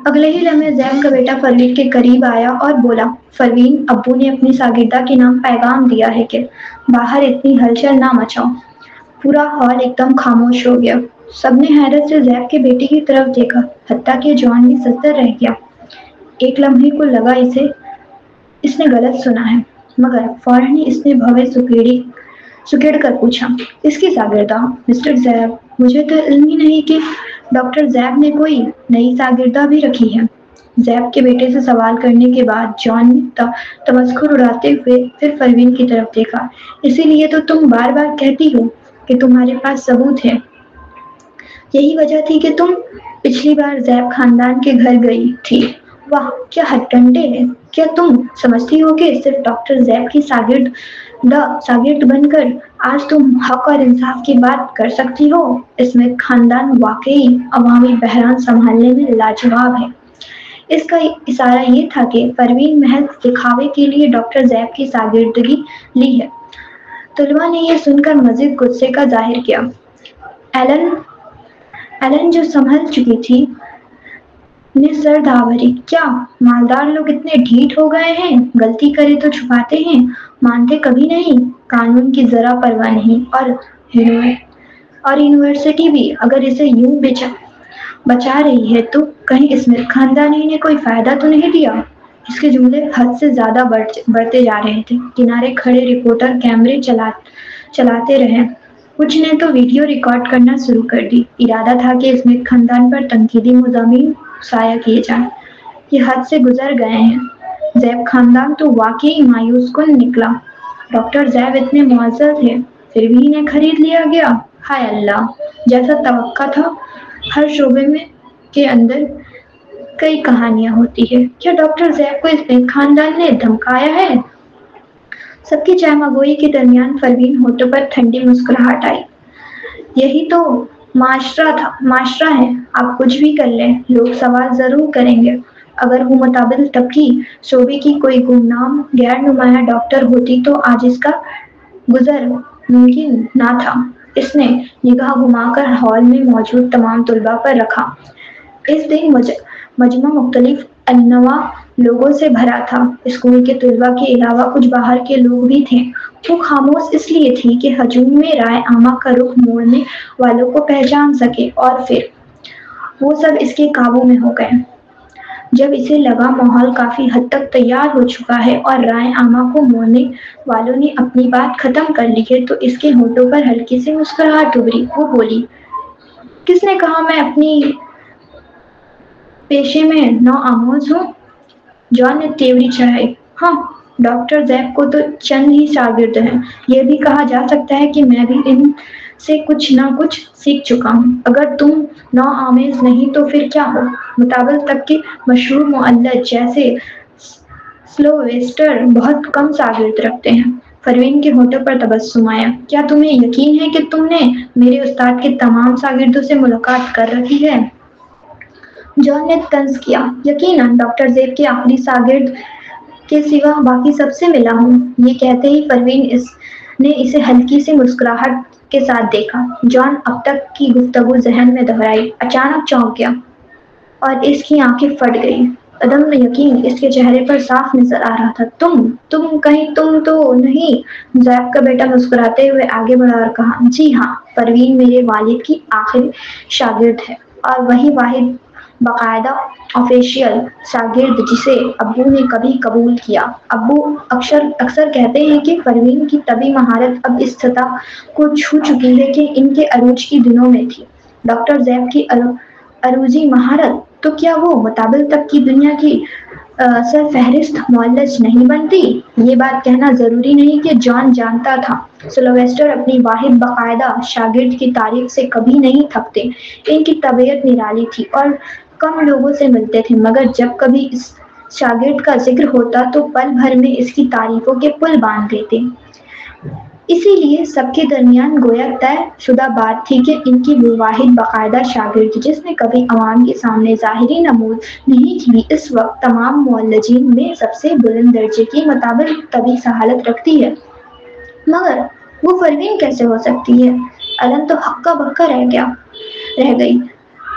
اگلے ہی لمحے زیب کا بیٹا فروین کے قریب آیا اور بولا، فروین، ابو نے اپنی شاگردہ کے نام پیغام دیا ہے کہ باہر اتنی ہلچل نہ مچاؤ۔ پورا ہال ایک دم خاموش ہو گیا۔ سب نے حیرت سے زیب کے بیٹے کی طرف دیکھا، حتیٰ کہ جان بھی سجدہ رہ گیا۔ ایک لمحے کو لگا اس نے غلط سنا ہے، مگر فوراً ہی اس نے بھویں سکیڑ کر پوچھا، اس کی شاگردہ؟ مسٹر زیب، مجھے تو علم ہی نہیں کہ ڈاکٹر زیب نے کوئی نئی شاگردہ بھی رکھی ہے۔ زیب کے بیٹے سے سوال کرنے کے بعد جان نے تمسخر اڑاتے ہوئے پھر فروین کی طرف دیکھا، اسی لیے تو تم بار بار کہتی ہو کہ تمہارے پاس ثبوت ہے۔ یہی وجہ تھی کہ تم پچھلی بار زیب خاندان کے گھر گئی تھی۔ واہ، کیا ہتھکنڈے ہیں! کیا تم سمجھتی ہو کہ صرف ڈاکٹر زیب کی شاگرد بن کر آج تم حق اور انصاف کی بات کر سکتی ہو؟ اس میں خاندان واقعی عوامی بحران سنبھالنے میں لاجواب ہے۔ اس کا اشارہ یہ تھا کہ فروین محض دکھاوے کے لیے ڈاکٹر زیب کی شاگردگی لی ہے۔ طلباء نے یہ سن کر مزید غصے کا ظاہر کیا۔ ایلن جو سنبھل چکی تھی نے سر دھا بھری، کیا مالدار لوگ اتنے ڈھیٹ ہو گئے ہیں؟ غلطی کرے تو چھپاتے ہیں، مانتے کبھی نہیں۔ قانون کی ذرا پرواہ نہیں، اور یونیورسٹی بھی اگر اسے یوں بچا رہی ہے تو کہیں اسمتھ خاندان ہی نے کوئی فائدہ تو نہیں دیا؟ اس کے جملے حد سے زیادہ بڑھتے جا رہے تھے۔ کنارے کھڑے رپورٹر کیمرے چلاتے رہے، کچھ نے تو ویڈیو ریکارڈ کرنا شروع کر دی۔ ارادہ تھا کہ اسمتھ خاندان پر تنقیدی مضامین شائع کیے جائیں۔ یہ حد سے گزر گئے ہیں۔ زیب خاندان تو واقعی مایوس کن نکلا۔ ڈاکٹر زیب اتنے معزز تھے، پھر بھی انہیں خرید لیا گیا۔ ہائے اللہ! جیسا توقع تھا، ہر شعبے کے اندر کئی کہانیاں ہوتی ہیں۔ کیا ڈاکٹر زیب کو اسمتھ خاندان نے دھمکایا ہے؟ سب کی چہمہ گوئی کے درمیان فروین ہونٹوں پر ٹھنڈی مسکراہٹ آئی۔ یہی تو معاشرہ ہے، آپ کچھ بھی کر لیں، لوگ سوال ضرور کریں گے۔ اگر وہ متبادل طبی شعبے کی کوئی گمنام غیر نمایاں ڈاکٹر ہوتی تو آج اس کا گزر ممکن نہ تھا۔ اس نے نگاہ گھما کر ہال میں موجود تمام طلباء پر رکھا۔ اس دن مجمع مختلف النوع لوگوں سے بھرا تھا۔ اسکول کے طلباء کے علاوہ کچھ باہر کے لوگ بھی تھے۔ وہ خاموش اس لیے تھی کہ ہجوم میں رائے عامہ کا رخ موڑنے والوں کو پہچان سکے، اور پھر وہ سب اس کے قابو میں ہو گئے۔ جب اسے لگا ماحول کافی حد تک تیار ہو چکا ہے اور رائے عامہ کو موڑنے والوں نے اپنی بات ختم کر لی ہے تو اس کے ہونٹوں پر ہلکی سی مسکراہٹ ابھری۔ وہ بولی، کس نے کہا میں اپنی پیشے میں نو آموز ہوں؟ جان نے تیوری چڑھائی۔ ہاں، ڈاکٹر زیب کو تو چند ہی شاگرد ہیں۔ یہ بھی کہا جا سکتا ہے کہ میں بھی ان سے کچھ نہ کچھ سیکھ چکا ہوں۔ اگر تم نو آمیز نہیں تو پھر کیا ہو؟ متبادل طب کے مشہور معالج جیسے سلویسٹر بہت کم شاگرد رکھتے ہیں۔ فروین کے ہونٹوں پر تبسم آیا۔ کیا تمہیں یقین ہے کہ تم نے میرے استاد کے تمام شاگردوں سے ملاقات کر رکھی ہے؟ جان نے طنز کیا۔ یقیناً، ڈاکٹر زیب کے آخری شاگرد کے سوا باقی سب سے ملا ہوں۔ یہ کہتے ہی فروین نے اسے ہلکی سی مسکراہٹ کے ساتھ دیکھا۔ جان اب تک کی گفتگو ذہن میں دہرائی، اچانک چونک گیا اور اس کی آنکھیں پھٹ گئیں۔ عدم یقین اس کے چہرے پر صاف نظر آ رہا تھا۔ کہیں تم تو نہیں؟ زیب کا بیٹا مسکراتے ہوئے آگے بڑھا اور کہا، جی ہاں، پروین میرے والد کی آخری شاگرد ہے، اور وہی واحد باقاعدہ آفیشیل شاگرد جسے ابو نے کبھی قبول کیا۔ ابو اکثر کہتے ہیں کہ پروین کی طبی مہارت اب اس سطح کو چھو چکی ہے کہ ان کے عروج کے دنوں میں تھی۔ ڈاکٹر زیب کی عروجی مہارت؟ تو کیا وہ متبادل طب کی دنیا کی سرفہرست معالج نہیں بنتی؟ یہ بات کہنا ضروری نہیں کہ جان جانتا تھا۔ سلویسٹر اپنی واحد باقاعدہ شاگرد کی تعریف سے کبھی نہیں تھکتے۔ ان کی طبیعت نرالی تھی اور کم لوگوں سے ملتے تھے، مگر جب کبھی اس شاگرد کا ذکر ہوتا تو پل بھر میں اس کی تعریفوں کے پل باندھ دیتے۔ اسی لیے سب کے درمیان گویا طے شدہ بات تھی کہ ان کی وہ واحد باقاعدہ شاگرد جس نے کبھی عوام کے سامنے ظاہری نمود نہیں کی، اس وقت تمام معالجین میں سب سے بلند درجے کی متبادل طبی صلاحیت رکھتی ہے۔ مگر وہ پروین کیسے ہو سکتی ہے؟ ایلن تو ہکا بکا رہ گئی۔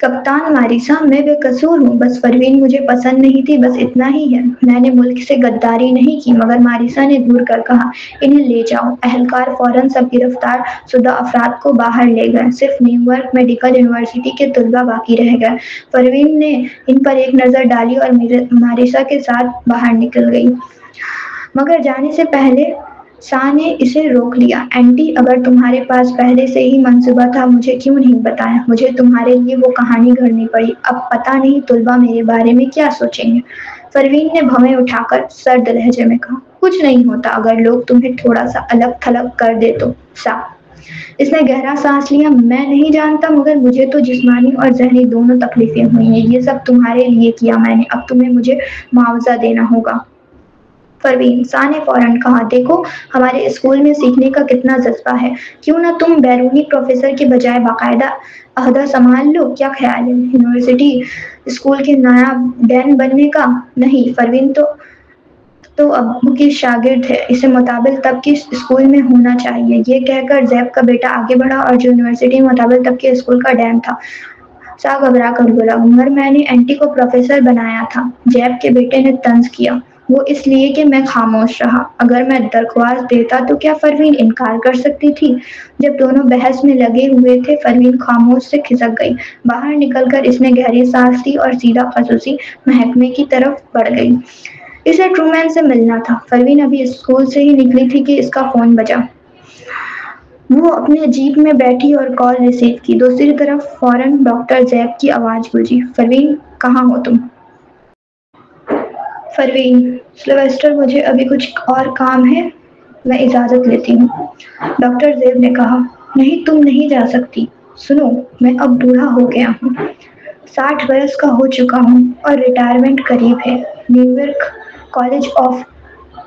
کپتان ماریسا، میں بے قصور ہوں، بس پروین مجھے پسند نہیں تھی، بس اتنا ہی ہے۔ میں نے ملک سے غداری نہیں کی۔ مگر ماریسا نے گھور کر کہا، انہیں لے جاؤ۔ اہلکار فوراً سب گرفتار شدہ افراد کو باہر لے گئے۔ صرف نیو یارک میڈیکل یونیورسٹی کے طلباء باقی رہ گئے۔ پروین نے ان پر ایک نظر ڈالی اور ماریسا کے ساتھ باہر نکل گئی، مگر جانے سے پہلے سا نے اسے روک لیا۔ اینٹی، اگر تمہارے پاس پہلے سے ہی منصوبہ تھا مجھے کیوں نہیں بتایا؟ مجھے تمہارے لیے وہ کہانی گھڑنی پڑی۔ اب پتہ نہیں طلباء میرے بارے میں کیا سوچیں گے۔ پروین نے بھویں اٹھا کر سرد لہجے میں کہا، کچھ نہیں ہوتا اگر لوگ تمہیں تھوڑا سا الگ تھلگ کر دے تو۔ سا، اس نے گہرا سانس لیا، میں نہیں جانتا، مگر مجھے تو جسمانی اور ذہنی دونوں تکلیفیں ہوئی ہیں۔ یہ سب تمہارے لیے کیا میں نے، اب تمہیں مجھے معاوضہ دینا ہوگا۔ پروین، سا نے فوراً کہا، دیکھو ہمارے اسکول میں سیکھنے کا کتنا جذبہ ہے، کیوں نہ تم بیرونی پروفیسر کے بجائے باقاعدہ عہدہ سنبھال لو؟ کیا خیال ہے یونیورسٹی اسکول کے نائب ڈین بننے کا؟ نہیں، پروین تو ابو کی شاگرد ہے، اسے متبادل طب کے اسکول میں ہونا چاہیے۔ یہ کہہ کر زیب کا بیٹا آگے بڑھا اور جو یونیورسٹی متبادل طب کے اسکول کا ڈین تھا۔ سا گھبرا کر بولا، مگر میں نے اینٹی کو پروفیسر بنایا تھا، زیب کے بیٹے نے طنز کیا۔ وہ اس لیے کہ میں خاموش رہا۔ اگر میں درخواست دیتا تو کیا پروین انکار کر سکتی تھی؟ جب دونوں بحث میں لگے ہوئے تھے پروین خاموش سے کھسک گئی۔ باہر نکل کر اس نے گہری سانس لی اور سیدھا خصوصی محکمے کی طرف بڑھ گئی۔ اسے ٹرومین سے ملنا تھا۔ پروین ابھی اسکول سے ہی نکلی تھی کہ اس کا فون بجا۔ وہ اپنے جیپ میں بیٹھی اور کال ریسیو کی۔ دوسری طرف فوراً ڈاکٹر زیب کی آواز گونجی، پروین کہاں ہو تم؟ پروین، سلویسٹر، مجھے ابھی کچھ اور کام ہے، میں اجازت لیتی ہوں۔ ڈاکٹر زیب نے کہا، نہیں تم نہیں جا سکتی۔ سنو، میں اب بوڑھا ہو گیا ہوں، 60 برس کا ہو چکا ہوں اور ریٹائرمنٹ قریب ہے۔ New York college of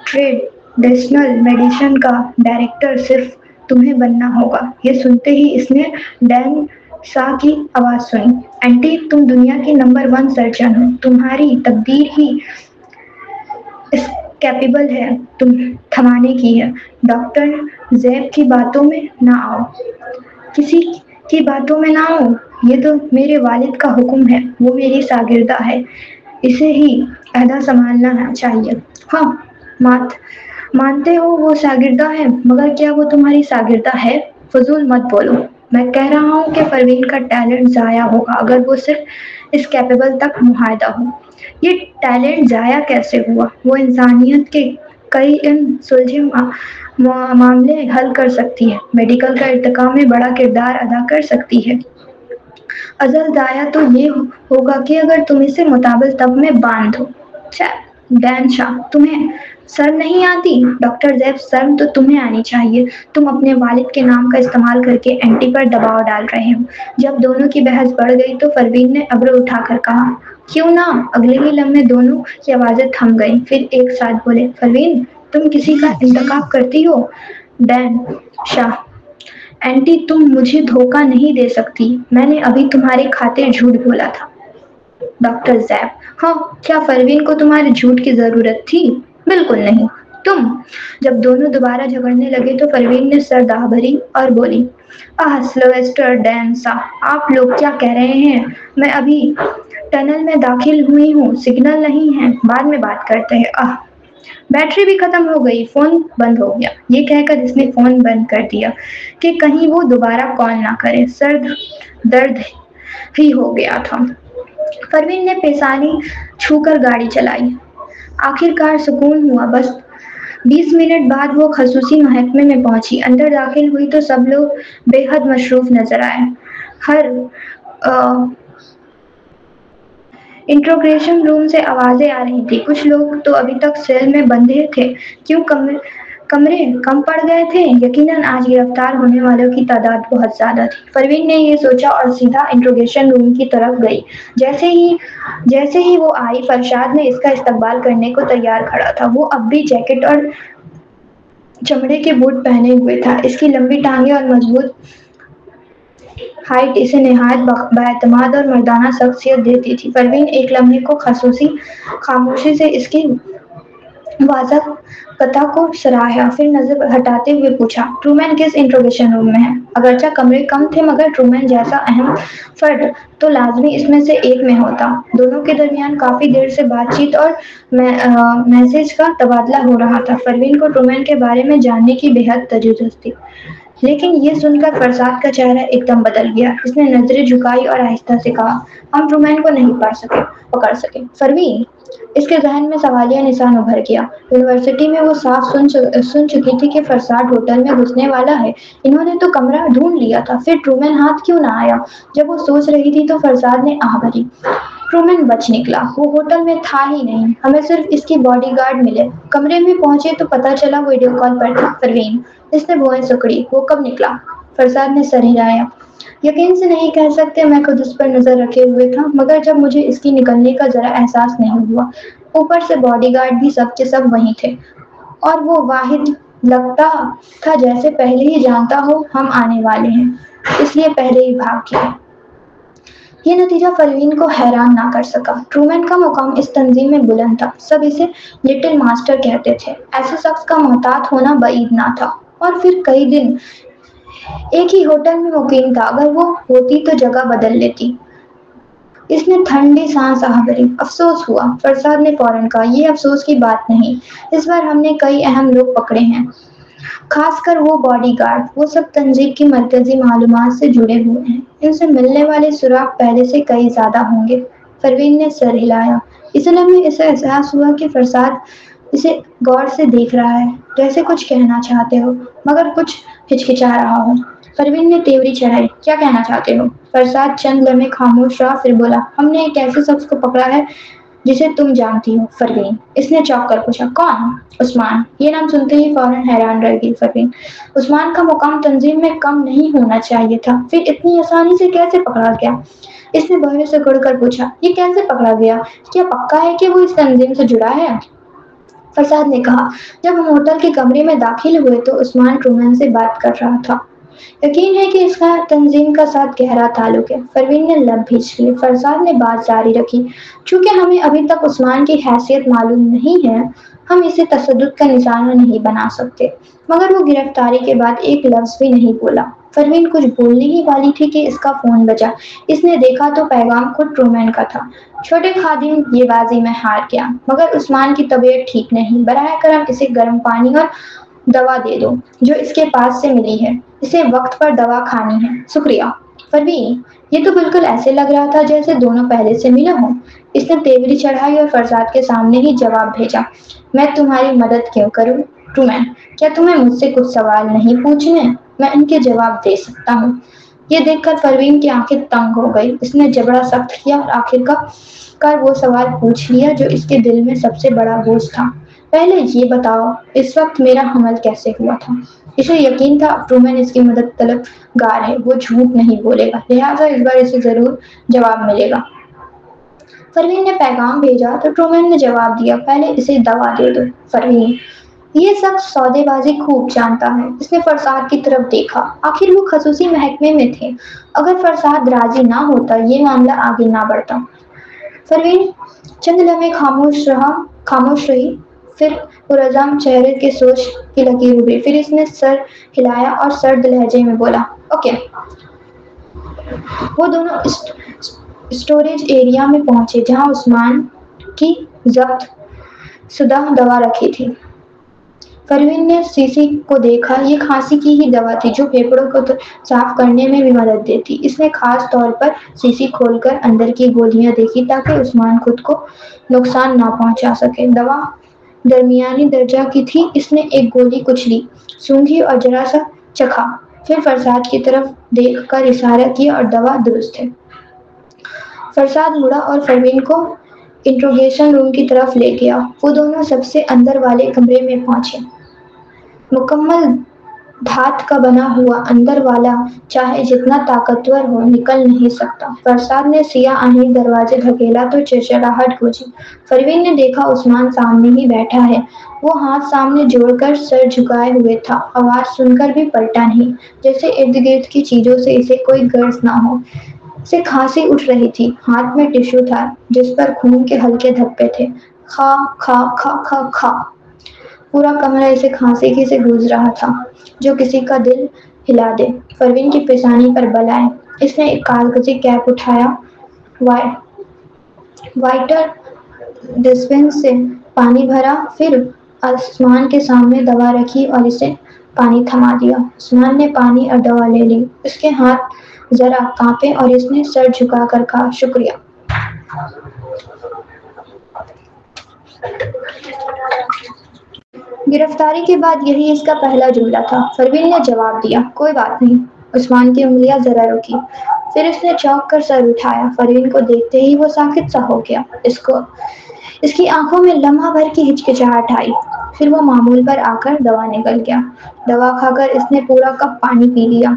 traditional medicine کا ڈائریکٹر صرف تمہیں بننا ہوگا۔ یہ سنتے ہی اس نے ڈین سا کی آواز سنی، اینٹی تم دنیا کی نمبر 1 سرجن ہو، تمہاری تقدیر ہی اس کیپیبل ہے تم تھمانے کی ہے۔ ڈاکٹر زیب کی باتوں میں نہ آؤ، کسی کی باتوں میں نہ آؤ، یہ تو میرے والد کا حکم ہے، وہ میری شاگردہ ہے، اسے ہی عہدہ سنبھالنا چاہیے۔ ہاں، مانتے ہو وہ شاگردہ ہے، مگر کیا وہ تمہاری شاگردہ ہے؟ فضول مت بولو، میں کہہ رہا ہوں کہ پروین کا ٹیلنٹ ضائع ہوگا اگر وہ صرف اس کیپیبل تک محدود ہو۔ یہ ٹیلنٹ ضائع کیسے ہوا؟ وہ انسانیت کے کئی سلجھے معاملے حل کر سکتی ہے، میڈیکل کا ارتقاء میں بڑا کردار ادا کر سکتی ہے۔ اصل ضائع تو یہ ہوگا کہ اگر تم اسے متبادل طب میں باندھو۔ ڈین سا، تمہیں شرم نہیں آتی؟ ڈاکٹر زیب، شرم تو تمہیں آنی چاہیے، تم اپنے والد کے نام کا استعمال کر کے اینٹی پر دباؤ ڈال رہے ہو۔ جب دونوں کی بحث بڑھ گئی تو پروین نے ابرو اٹھا کر کہا، کیوں نہ؟ اگلے ہی لمحے دونوں کی آوازیں تھم گئیں، پھر ایک ساتھ بولے، پروین تم کسی کا انتخاب کرتی ہو؟ ڈین سا، اینٹی تم مجھے دھوکہ نہیں دے سکتی، میں نے ابھی تمہاری خاطر جھوٹ بولا تھا۔ ڈاکٹر زیب، ہاں، کیا پروین کو تمہارے جھوٹ کی ضرورت تھی؟ بالکل نہیں۔ تم؟ جب دونوں دوبارہ جھگڑنے لگے تو پروین نے سر داہ بھری اور بولی، سلویسٹر ڈین سا، آپ لوگ کیا کہہ رہے ہیں؟ میں ابھی ٹنل میں داخل ہوئی ہوں، سگنل نہیں ہے، بعد میں بات کرتے ہیں۔ بیٹری بھی ختم ہو گئی، فون بند ہو گیا۔ یہ کہہ کر اس نے فون بند کر دیا کہ کہیں وہ دوبارہ کال نہ کرے۔ سر درد ہی ہو گیا تھا۔ پروین نے پیشانی چھو کر گاڑی چلائی۔ آخر کار سکون ہوا۔ بس 20 منٹ بعد وہ خصوصی محکمے میں پہنچی۔ اندر داخل ہوئی تو سب لوگ بے حد مصروف نظر آئے۔ ہر انٹروگیشن روم سے آوازیں آ رہی تھیں، کچھ لوگ تو ابھی تک سیل میں بندھے تھے۔ کیوں کمرے کم پڑ گئے تھے؟ یقیناً آج گرفتار ہونے والوں کی تعداد بہت زیادہ تھی۔ پروین نے یہ سوچا اور سیدھا انٹروگیشن روم کی طرف گئی۔ جیسے ہی وہ آئی، فرشاد نے اس کا استقبال کرنے کو تیار کھڑا تھا۔ وہ اب بھی جیکٹ اور چمڑے کے بوٹ پہنے ہوئے تھا۔ اس کی لمبی ٹانگیں اور مضبوط ہائٹ اسے نہایت بااعتماد اور مردانہ شخصیت دیتی تھی۔ پروین ایک لمحے کو خاموشی سے اس کی واضح قطع کو سراہا، پھر نظر ہٹاتے ہوئے پوچھا، ٹرومین کس انٹروگیشن روم میں ہے؟ اگرچہ کمرے کم تھے مگر ٹرومین جیسا اہم فرد تو لازمی اس میں سے ایک میں ہوتا۔ دونوں کے درمیان کافی دیر سے بات چیت اور میسج کا تبادلہ ہو رہا تھا۔ پروین کو ٹرومین کے بارے میں جاننے کی بے حد تجسس تھی، لیکن یہ سن کر فرزاد کا چہرہ ایک دم بدل گیا۔ اس نے نظریں جھکائی اور آہستہ سے کہا، ہم ٹرومین کو نہیں پکڑ سکے۔ پروین، اس کے ذہن میں سوالیہ نشان ابھر گیا۔ یونیورسٹی میں وہ صاف سن چکی تھی کہ فرزاد ہوٹل میں گھسنے والا ہے۔ انہوں نے تو کمرہ ڈھونڈ لیا تھا، پھر ٹرومین ہاتھ کیوں نہ آیا؟ جب وہ سوچ رہی تھی تو فرزاد نے آہ بھری، ٹرومین بچ نکلا، وہ ہوٹل میں تھا ہی نہیں، ہمیں صرف اس کی باڈی گارڈ ملے۔ کمرے میں پہنچے تو پتہ چلا وہ ویڈیو کال پر تھا۔ پروین، اس نے بھویں سکڑی، وہ کب نکلا؟ فرزاد نے سر ہلایا۔ یقین سے نہیں کہہ سکتے، میں خود اس پر نظر رکھے ہوئے تھا، مگر جب مجھے اس کی نکلنے کا ذرا احساس نہیں ہوا۔ اوپر سے باڈی گارڈ بھی سب کے سب وہیں تھے، اور وہ واحد لگتا تھا جیسے پہلے ہی جانتا ہو ہم آنے والے ہیں، اس لیے پہلے ہی بھاگ گیا۔ یہ نتیجہ پروین کو حیران نہ کر سکا۔ ٹرومین کا مقام اس تنظیم میں بلند تھا، سب اسے لٹل ماسٹر کہتے تھے۔ ایسے شخص کا محتاط ہونا بعید نہ تھا، اور پھر کئی دن ایک ہی ہوٹل میں مقیم تھا، اگر وہ ہوتی تو جگہ بدل لیتی۔ اس نے ٹھنڈی سانس آہ بھری۔ افسوس ہوا، فرزاد نے فوراً کہا، یہ افسوس کی بات نہیں، اس بار ہم نے کئی اہم لوگ پکڑے ہیں، خاص کر وہ باڈی گارڈ، وہ سب تنظیم کی مرکزی معلومات سے جڑے ہوئے ہیں، ان سے ملنے والے سراغ پہلے سے کئی زیادہ ہوں گے۔ پروین نے سر ہلایا۔ اس لمحے اسے احساس ہوا کہ فرزاد اسے غور سے دیکھ رہا ہے، جیسے کچھ کہنا چاہتے ہو مگر کچھ ہچکچا رہا ہو۔ پروین نے تیوری چڑھائی، کیا کہنا چاہتے ہو؟ فرزاد چند لمحے خاموش رہا، پھر بولا، ہم نے ایک ایسے شخص کو پکڑا ہے جسے تم جانتی ہو۔ پروین، اس نے چونک کر پوچھا، کون؟ عثمان۔ یہ نام سنتے ہی فوراً حیران رہ گئی پروین۔ عثمان کا مقام تنظیم میں کم نہیں ہونا چاہیے تھا، پھر اتنی آسانی سے کیسے پکڑا گیا؟ اس نے بہرے سے کڑ کر پوچھا، یہ کیسے پکڑا گیا؟ کیا پکا ہے کہ وہ اس تنظیم سے جڑا ہے؟ فرزاد نے کہا، جب ہم ہوٹل کے کمرے میں داخل ہوئے تو عثمان ٹرومین سے بات کر رہا تھا۔ یقین ہے کہ اس کا تنظیم کا ساتھ گہرا تعلق ہے۔ پروین نے لب بھینچ لیے۔ فرزاد نے بات جاری رکھی، چونکہ ہمیں ابھی تک عثمان کی حیثیت معلوم نہیں ہے، ہم اسے تشدد کا نشانہ نہیں بنا سکتے، مگر وہ گرفتاری کے بعد ایک لفظ بھی نہیں بولا۔ پروین کچھ بولنے ہی والی تھی کہ اس کا فون بجا۔ اس نے دیکھا تو پیغام خود ٹرومین کا تھا، چھوٹے خادم، یہ بازی میں ہار گیا، مگر عثمان کی طبیعت ٹھیک نہیں، براہ کرم اسے گرم پانی اور دوا دے دو جو اس کے پاس سے ملی ہے، اسے وقت پر دوا کھانی ہے۔ شکریہ۔ پروین، یہ تو بالکل ایسے لگ رہا تھا جیسے دونوں پہلے سے ملے ہوں۔ اس نے تیوری چڑھائی اور فرزاد کے سامنے ہی جواب بھیجا، میں تمہاری مدد کیوں کروں؟ ٹرومین، کیا تمہیں مجھ سے کچھ سوال نہیں پوچھنے؟ میں ان کے جواب دے سکتا ہوں۔ یہ دیکھ کر پروین کی آنکھیں تنگ ہو گئی۔ اس نے جبڑا سخت کیا اور آخر کار وہ سوال پوچھ لیا جو اس کے دل میں سب سے بڑا بوجھ تھا، پہلے یہ بتاؤ، اس وقت میرا حمل کیسے ہوا تھا؟ اسے یقین تھا اب ٹرومین اس کی مدد طلب گار ہے، وہ جھوٹ نہیں بولے گا، لہٰذا اس بار اسے ضرور جواب ملے گا۔ پروین نے پیغام بھیجا تو ٹرومین نے جواب دیا، پہلے اسے دوا دے دو۔ پروین، یہ سب سودے بازی خوب جانتا ہے۔ اس نے فرزاد کی طرف دیکھا، آخر وہ خصوصی محکمے میں تھے، اگر فرزاد راضی نہ ہوتا یہ معاملہ آگے نہ بڑھتا۔ پروین چند لمحے خاموش رہی، پھر پرعزم چہرے کے سوچ کی لکیر ابھری، پھر اس نے سر ہلایا اور سرد لہجے میں بولا، اوکے۔ وہ دونوں اسٹوریج ایریا میں پہنچے جہاں عثمان کی ضبط شدہ دوا رکھی تھی۔ پروین نے شیشے کو دیکھا، یہ کھانسی کی ہی دوا تھی جو پھیپھڑوں کو صاف کرنے میں بھی مدد دیتی۔ اس نے خاص طور پر شیشی کھول کر اندر کی گولیاں دیکھی تاکہ عثمان خود کو نقصان نہ پہنچا سکے۔ دوا درمیانی درجہ کی تھی۔ اس نے ایک گولی کچلی، سونگھی اور ذرا سا چکھا، پھر فرزاد کی طرف دیکھ کر اشارہ کیا اور دوا درست ہے۔ فرزاد مڑا اور پروین کو انٹروگیشن روم کی طرف لے گیا۔ وہ دونوں سب سے اندر والے کمرے میں پہنچے۔ مکمل دھات کا بنا ہوا اندر والا چاہے جتنا طاقتور ہو نکل نہیں سکتا۔ فرزاد نے سیاہ آہنی دروازے دھکیلا تو چڑچڑاہٹ گونجی۔ پروین نے دیکھا عثمان سامنے ہی بیٹھا ہے، وہ ہاتھ سامنے جوڑ کر سر جھکائے ہوئے تھا، آواز سن کر بھی پلٹا نہیں، جیسے ارد گرد کی چیزوں سے اسے کوئی غرض نہ ہو۔ اسے کھانسی اٹھ رہی تھی، ہاتھ میں ٹشو تھا جس پر خون کے ہلکے دھبے تھے، کھا کھا کھا کھا کھا۔ پورا کمرہ اسے کھانسی سے گوجھ رہا تھا جو کسی کا دل ہلا دے۔ پروین کی پیشانی پر بل آئے۔ اس نے ایک کاغذی کیپ اٹھایا، وائٹر ڈسپنس سے پانی بھرا، پھر عثمان کے سامنے دوا رکھی اور اسے پانی تھما دیا۔ عثمان نے پانی اور دوا لے لی۔ اس کے ہاتھ ذرا کانپے اور اس نے سر جھکا کر کہا، شکریہ۔ گرفتاری کے بعد یہی اس کا پہلا جملہ تھا۔ پروین نے جواب دیا، کوئی بات نہیں۔ عثمان کی انگلیاں ذرا رکی، پھر اس نے چونک کر سر اٹھایا۔ پروین کو دیکھتے ہی وہ ساکت سا ہو گیا۔ اس کی آنکھوں میں لمحہ بھر کی ہچکچاہٹ آئی، پھر وہ معمول پر آ کر دوا نگل گیا۔ دوا کھا کر اس نے پورا کپ پانی پی لیا۔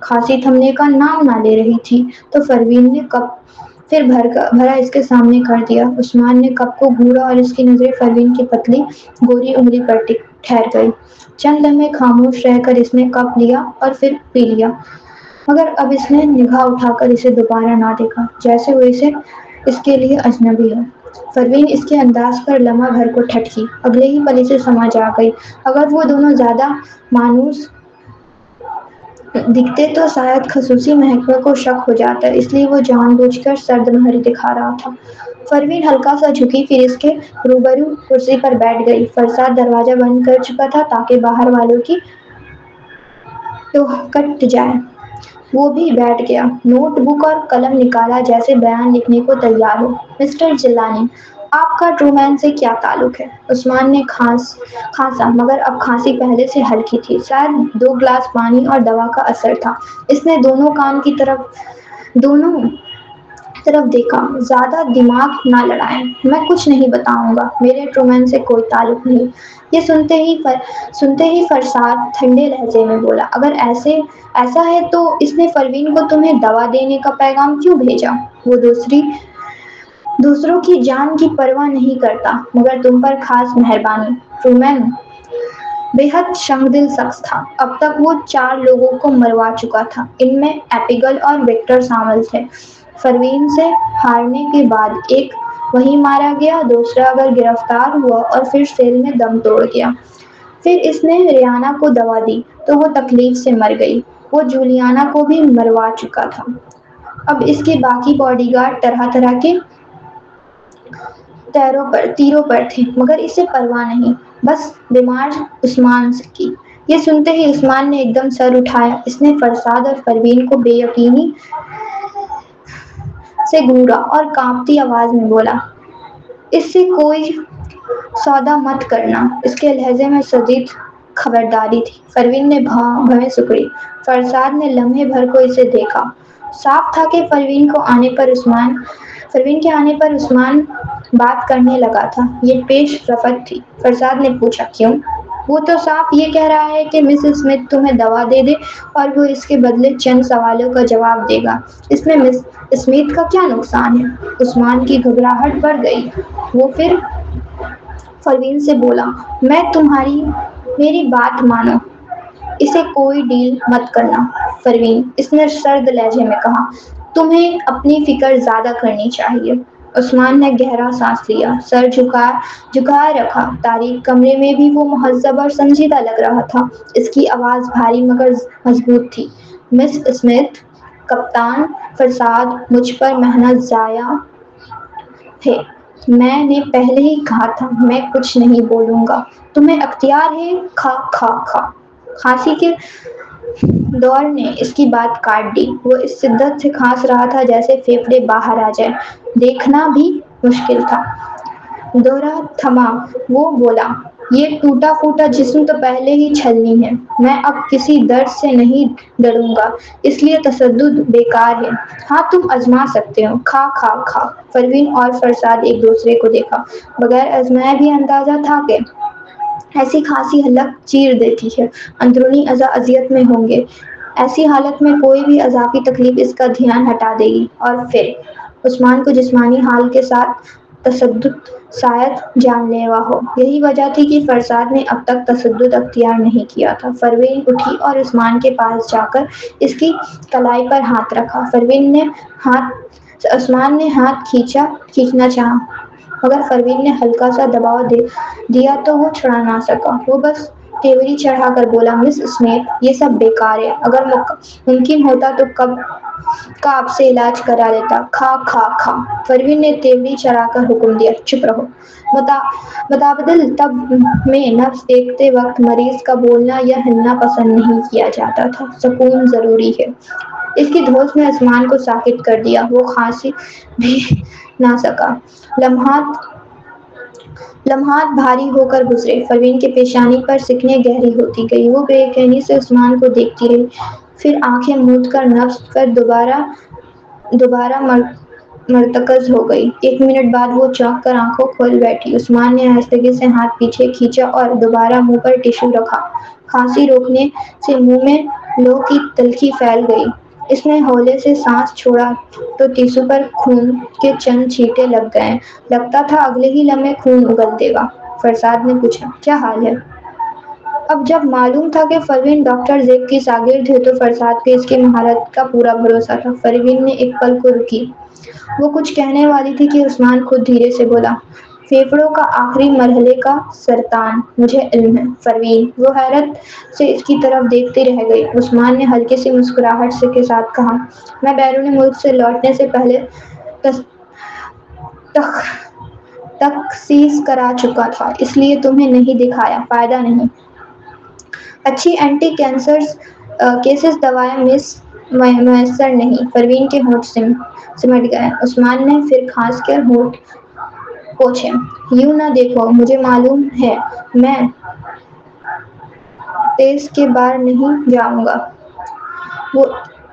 کھانسی تھمنے کا نام نہ لے رہی تھی تو پروین نے کپ پھر بھرا اس کے سامنے کر دیا۔ عثمان نے کپ کو گھورا اور اس کی نظریں پروین کی پتلی گوری انگلی پر ٹھہر گئی۔ چند لمحے خاموش رہ کر اس نے کپ لیا اور پھر پی لیا، مگر اب اس نے نگاہ اٹھا کر اسے دوبارہ نہ دیکھا، جیسے وہ اس کے لیے اجنبی ہو۔ پروین اس کے انداز پر لمحہ بھر کو ٹھٹکی۔ اگلے ہی پل اسے سمجھ آ گئی، اگر وہ دونوں زیادہ مانوس دکھتے تو شاید خصوصی محکمے کو شک ہو جاتا، اس لیے وہ جان بوجھ کر سرد مہری دکھا رہا تھا۔ پروین ہلکا سا جھکی، پھر اس کے روبرو کرسی پر بیٹھ گئی۔ فرساد دروازہ بند کر چکا تھا تاکہ باہر والوں کی ٹوہ کٹ جائے۔ وہ بھی بیٹھ گیا، نوٹ بک اور قلم نکالا جیسے بیان لکھنے کو تیار ہو۔ مسٹر جیلانی، آپ کا ٹرومین سے کیا تعلق ہے؟ عثمان نے کھانسا، مگر اب کھانسی پہلے سے ہلکی تھی، شاید 2 گلاس پانی اور دوا کا اثر تھا۔ اس نے دونوں طرف دیکھا۔ زیادہ دماغ نہ لڑائیں، میں کچھ نہیں بتاؤں گا، میرے ٹرومین سے کوئی تعلق نہیں۔ یہ سنتے ہی فرساد ٹھنڈے لہجے میں بولا، اگر ایسا ہے تو اس نے پروین کو تمہیں دوا دینے کا پیغام کیوں بھیجا؟ وہ دوسروں کی جان کی پرواہ نہیں کرتا، مگر تم پر خاص مہربانی۔ ٹرومین بے حد شنگدل شخص تھا۔ اب تک وہ 4 لوگوں کو مروا چکا تھا، ان میں ایپیگل اور وکٹر شامل تھے۔ پروین سے ہارنے کے بعد ایک وہیں مارا گیا، دوسرا اگر گرفتار ہوا اور پھر سیل میں دم توڑ گیا۔ پھر اس نے ریانا کو دوا دی تو وہ تکلیف سے مر گئی۔ وہ جولیانا کو بھی مروا چکا تھا۔ اب اس کے باقی باڈی گارڈ طرح طرح کے تیروں پر تھے، مگر اسے پرواہ نہیں، بس بیمار عثمان کی۔ یہ سنتے ہی عثمان نے ایک دم سر اٹھایا۔ اس نے فرساد اور پروین کو بے یقینی سے گھورا اور کانپتی آواز میں بولا، اس سے کوئی سودا مت کرنا۔ اس کے لہجے میں شدید خبرداری تھی۔ پروین نے بھویں سکڑی۔ فرساد نے لمحے بھر کو اسے دیکھا۔ صاف تھا کہ پروین کے آنے پر عثمان بات کرنے لگا تھا۔ یہ پیش رفت تھی۔ فرساد نے پوچھا، کیوں؟ وہ تو صاف یہ کہہ رہا ہے کہ مس اسمتھ تمہیں دوا دے دے اور وہ اس کے بدلے چند سوالوں کا جواب دے گا۔ اس میں مس اسمتھ کا کیا نقصان ہے؟ عثمان کی گھبراہٹ بڑھ گئی۔ وہ پھر پروین سے بولا، میری بات مانو، اسے کوئی ڈیل مت کرنا۔ پروین، اس نے سرد لہجے میں کہا، تمہیں اپنی فکر زیادہ کرنی چاہیے۔ عثمان نے گہرا سانس لیا، سر جھکائے رکھا۔ تاریک کمرے میں بھی وہ مہذب اور سنجیدہ لگ رہا تھا۔ اس کی آواز بھاری مگر مضبوط تھی، مس اسمتھ، کپتان فرساد مجھ پر محنت ضائع ہے۔ میں نے پہلے ہی کہا تھا میں کچھ نہیں بولوں گا۔ تمہیں اختیار ہے۔ کھانسی کے دور نے اس کی بات کاٹ دی۔ وہ اس شدت سے کھانس رہا تھا جیسے پھیپھڑے باہر آ جائیں۔ دیکھنا بھی مشکل تھا۔ دورہ تھما۔ وہ بولا، یہ ٹوٹا پھوٹا جسم تو پہلے ہی چھلنی ہے۔ میں اب کسی درد سے نہیں ڈروں گا، اس لیے تشدد بیکار ہے۔ ہاں، تم آزما سکتے ہو۔ پروین اور فرساد ایک دوسرے کو دیکھا۔ بغیر آزمائے بھی اندازہ تھا کہ ایسی کھانسی حلق چیر دیتی ہے، اندرونی اعضاء اذیت میں ہوں گے۔ ایسی حالت میں کوئی بھی اضافی تکلیف اس کا دھیان ہٹا دے گی، اور پھر عثمان کو جسمانی حال کے ساتھ تشدد شاید جان لیوا ہو۔ یہی وجہ تھی کہ فرساد نے اب تک تشدد اختیار نہیں کیا تھا۔ پروین اٹھی اور عثمان کے پاس جا کر اس کی کلائی پر ہاتھ رکھا۔ عثمان نے ہاتھ کھینچنا چاہا، مگر پروین نے ہلکا سا دباؤ دیا تو وہ چھڑا نہ سکا۔ وہ بس تیوری چڑھا کر بولا، مس اسمیتھ یہ سب بیکار ہے، اگر ممکن ہوتا تو کب کا آپ سے علاج کرا لیتا۔ کھا کھا کھا۔ پروین نے تیوری چڑھا کر حکم دیا، چپ رہو۔ متبادل طب میں نبض دیکھتے وقت مریض کا بولنا یا ہلنا پسند نہیں کیا جاتا تھا، سکون ضروری ہے۔ اس کی دھوس نے عثمان کو ساکت کر دیا، وہ کھانسی بھی نہ سکا۔ لمحات بھاری ہو کر گزرے، پروین کے پیشانی پر سکنیں گہری ہوتی گئی، وہ بے یقینی سے عثمان کو دیکھتی رہی، پھر آنکھیں موند کر نبض پر دوبارہ مرتکز ہو گئی۔ 1 منٹ بعد وہ چونک کر آنکھیں کھول بیٹھی۔ عثمان نے آہستگی سے ہاتھ پیچھے کھینچا اور دوبارہ منہ پر ٹشو رکھا۔ کھانسی روکنے سے منہ میں لو کی تلخی پھیل گئی۔ اس نے ہولے سے سانس چھوڑا تو ٹشو پر خون کے چند چھینٹے لگ گئے، لگتا تھا اگلے ہی لمحے خون اگل دے گا۔ فرزاد نے پوچھا، کیا حال ہے؟ اب جب معلوم تھا کہ پروین ڈاکٹر زیب کی شاگرد ہے تو فرزاد کو اس کی مہارت کا پورا بھروسہ تھا۔ پروین نے ایک پل کو رکی، وہ کچھ کہنے والی تھی کہ عثمان خود دھیرے سے بولا، پھیپھڑوں کا آخری مرحلے کا سرطان، مجھے علم ہے۔ پروین، وہ حیرت سے اس کی طرف دیکھتی رہ گئی۔ عثمان نے ہلکی سی مسکراہٹ کے ساتھ کہا، میں بیرون ملک سے لوٹنے سے پہلے تشخیص کرا چکا تھا، اس لیے تمہیں نہیں دکھایا، فائدہ نہیں۔ اچھی اینٹی کینسر کیسز دوائیں میسر نہیں۔ پروین کے ہونٹ سمٹ گئے۔ عثمان نے پھر کھانس کر ہونٹ پوچھے، یوں نہ دیکھو، مجھے معلوم ہے میں تیس کے باہر نہیں جاؤں گا۔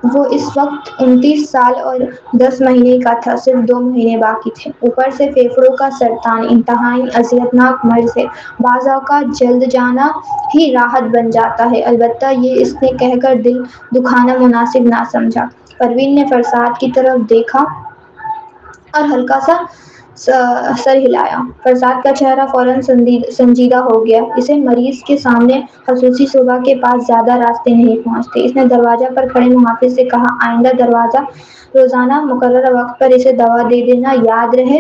وہ اس وقت 29 سال اور 10 مہینے کا تھا، صرف 2 مہینے باقی تھے۔ اوپر سے پھیپھڑوں کا سرطان انتہائی اذیتناک مرض ہے، بعض اوقات جلد جانا ہی راحت بن جاتا ہے، البتہ یہ اس نے کہہ کر دل دکھانا مناسب نہ سمجھا۔ پروین نے فرزاد کی طرف دیکھا اور ہلکا سا سر ہلایا۔ فرزاد کا چہرہ فوراً سنجیدہ ہو گیا، اسے مریض کے سامنے خصوصی شعبہ کے پاس زیادہ راستے نہیں پہنچتے۔ اس نے دروازے پر کھڑے محافظ سے کہا، آئندہ روزانہ مقررہ وقت پر اسے دوا دے دینا، یاد رہے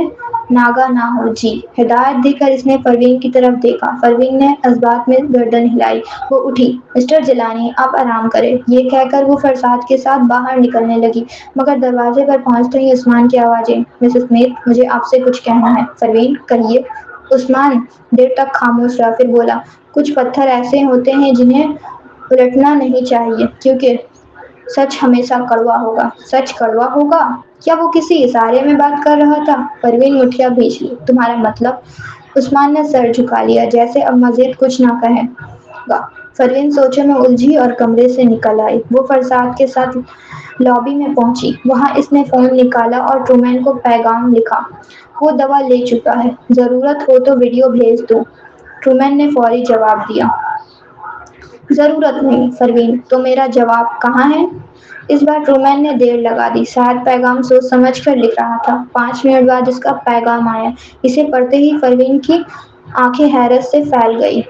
ناگا نہ ہو۔ جی۔ ہدایت دے کر اس نے پروین کی طرف دیکھا۔ پروین نے اثبات میں گردن ہلائی، وہ اٹھی۔ مسٹر جیلانی، آپ آرام کریں، یہ کہہ کر وہ فرزاد کے ساتھ باہر نکلنے لگی، مگر دروازے پر پہنچتے ہی عثمان کی آواز آئی، مس اسمیتھ، مجھے آپ سے کچھ کہنا ہے۔ پروین، کہیے۔ عثمان دیر تک خاموش رہا، پھر بولا، کچھ پتھر ایسے ہوتے ہیں جنہیں الٹنا نہیں چاہیے، کیونکہ سچ ہمیشہ کڑوا ہوگا۔ سچ کڑوا ہوگا؟ کیا وہ کسی اشارے میں بات کر رہا تھا؟ پروین مٹھیاں بھیج لی، تمہارا مطلب؟ عثمان نے سر جھکا لیا، جیسے اب مزید کچھ نہ کہے گا۔ پروین سوچوں میں الجھی اور کمرے سے نکل آئی۔ وہ فرزاد کے ساتھ لابی میں پہنچی، وہاں اس نے فون نکالا اور ٹرومین کو پیغام لکھا، وہ دوا لے چکا ہے، ضرورت ہو تو ویڈیو بھیج دوں۔ ٹرومین نے فوری جواب دیا، ضرورت نہیں۔ پروین، تو میرا جواب کہاں ہے؟ اس بار ٹرومین نے دیر لگا دی، شاید پیغام سوچ سمجھ کر لکھ رہا تھا۔ 5 منٹ بعد اس کا پیغام آیا۔ اسے پڑھتے ہی پروین کی آنکھیں حیرت سے پھیل گئی۔